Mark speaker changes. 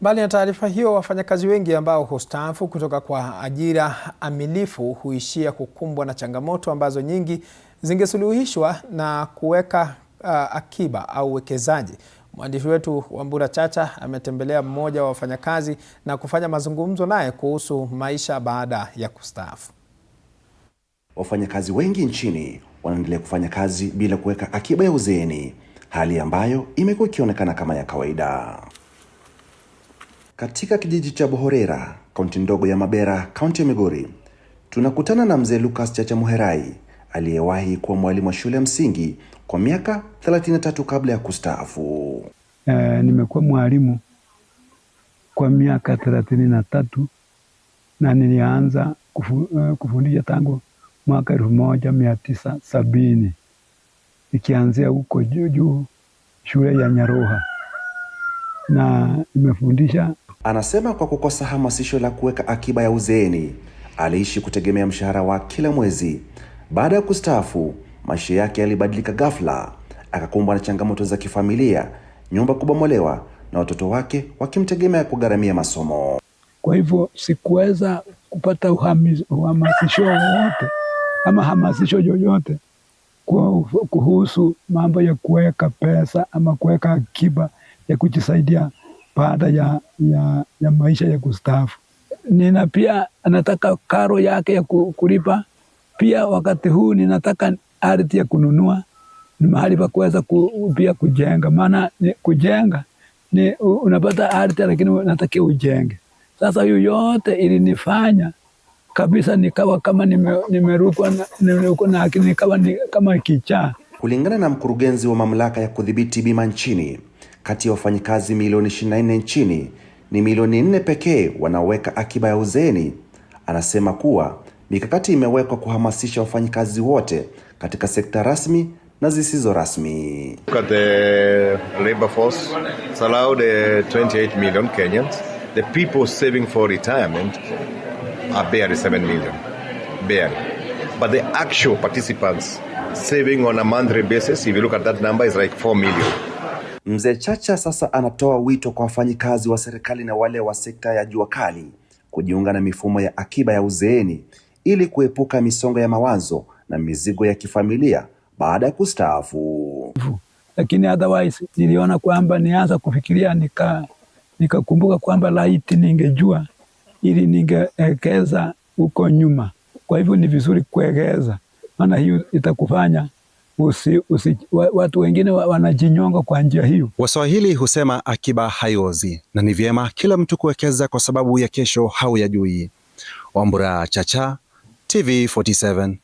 Speaker 1: Mbali na taarifa hiyo, wafanyakazi wengi ambao hustaafu kutoka kwa ajira amilifu huishia kukumbwa na changamoto ambazo nyingi zingesuluhishwa na kuweka akiba au uwekezaji. Mwandishi wetu Wambura Chacha ametembelea mmoja wa wafanyakazi na kufanya mazungumzo naye kuhusu maisha baada ya kustaafu.
Speaker 2: Wafanyakazi wengi nchini wanaendelea kufanya kazi bila kuweka akiba ya uzeeni, hali ambayo imekuwa ikionekana kama ya kawaida. Katika kijiji cha Bohorera, kaunti ndogo ya Mabera, kaunti ya Migori, tunakutana na mzee Lucas Chacha Muherai aliyewahi kuwa mwalimu wa shule ya msingi kwa miaka 33 kabla ya kustaafu.
Speaker 3: Nimekuwa mwalimu kwa miaka 33 na nilianza kufundisha tangu mwaka 1970 nikianzia huko juu shule ya Nyaroha na nimefundisha.
Speaker 2: Anasema kwa kukosa hamasisho la kuweka akiba ya uzeeni, aliishi kutegemea mshahara wa kila mwezi. Baada ya kustaafu, maisha yake yalibadilika ghafla, akakumbwa na changamoto za kifamilia, nyumba kubomolewa na watoto wake wakimtegemea kugharamia masomo.
Speaker 3: Kwa hivyo sikuweza kupata uhamasisho wowote ama hamasisho yoyote kuhusu mambo ya kuweka pesa ama kuweka akiba ya kujisaidia baada ya maisha ya kustaafu. Nina pia anataka karo yake ya kulipa. Pia wakati huu ninataka ardhi ya kununua, ni mahali pa kuweza pia kujenga. Maana kujenga ni unapata ardhi lakini unataka ujenge. Sasa hiyo yote ilinifanya kabisa nikawa kama nimerukwa na lakini nikawa kama kichaa.
Speaker 2: Kulingana na mkurugenzi wa mamlaka ya kudhibiti bima nchini, kati ya wafanyikazi milioni 24 nchini, ni milioni 4 pekee wanaoweka akiba ya uzeeni. Anasema kuwa mikakati imewekwa kuhamasisha wafanyikazi wote katika sekta rasmi na zisizo rasmi.
Speaker 4: Look at the labor force. It's allowed 28 million Kenyans. The people saving for retirement are barely 7 million. Barely. But the actual participants saving on a monthly basis, if you look at that number, is like 4 million.
Speaker 2: Mzee Chacha sasa anatoa wito kwa wafanyikazi wa serikali na wale wa sekta ya jua kali kujiunga na mifumo ya akiba ya uzeeni ili kuepuka misongo ya mawazo na mizigo ya kifamilia baada ya kustaafu.
Speaker 3: Lakini otherwise niliona kwamba nianza kufikiria nikakumbuka kwamba laiti ningejua ili ningewekeza huko nyuma. Kwa hivyo ni vizuri kuwekeza, maana hiyo itakufanya watu wengine wanajinyonga kwa njia hiyo.
Speaker 5: Waswahili husema akiba haiozi, na ni vyema kila mtu kuwekeza kwa sababu ya kesho hauyajui. Wambura Chacha, TV47.